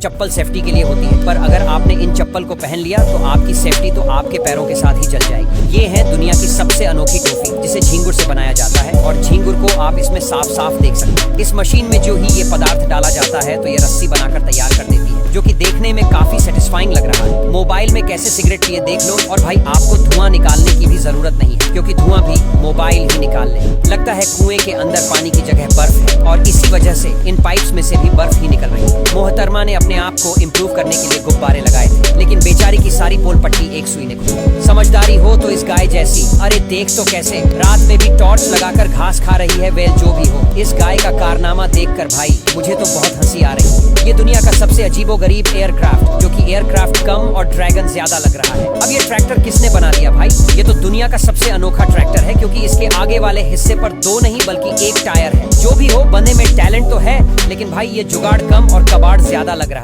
चप्पल safety के लिए होती है, पर अगर आपने इन चप्पल को पहन लिया तो आपकी सेफ्टी तो आपके पैरों के साथ ही जल जाएगी। ये है दुनिया की सबसे अनोखी टोपी, जिसे झींगुर से बनाया जाता है और झींगुर को आप इसमें साफ साफ देख सकते हैं। इस मशीन में जो ही ये पदार्थ डाला जाता है तो ये रस्सी बनाकर तैयार कर देती है, जो कि देखने में काफी सेटिस्फाइंग लग रहा है। मोबाइल में कैसे सिगरेट पिए देख लो, और भाई आपको धुआं निकालने की भी जरूरत नहीं है, क्योंकि धुआं भी मोबाइल ही निकाल ले। लगता है कुएं के अंदर पानी की जगह बर्फ है, और इसी वजह से इन पाइप्स में से भी बर्फ ही निकल रही है। मोहतरमा ने अपने आप को इम्प्रूव करने के लिए गुब्बारे लगाए थे, लेकिन बेचारी की सारी पोल पट्टी एक सुई ने खोली। समझदारी हो तो इस गाय जैसी, अरे देख तो कैसे रात में भी टॉर्च लगाकर घास खा रही है। वेल जो भी हो, इस गाय का कारनामा देखकर भाई मुझे तो बहुत हंसी आ रही है। ये दुनिया का सबसे अजीबोगरीब एयरक्राफ्ट, जो कि एयरक्राफ्ट कम और ड्रैगन ज्यादा लग रहा है। अब ये ट्रैक्टर किसने बना दिया भाई? ये तो दुनिया का सबसे अनोखा ट्रैक्टर है, क्योंकि इसके आगे वाले हिस्से पर 2 नहीं बल्कि 1 टायर है। जो भी हो, बंदे में टैलेंट तो है, लेकिन भाई ये जुगाड़ कम और कबाड़ ज्यादा लग रहा है।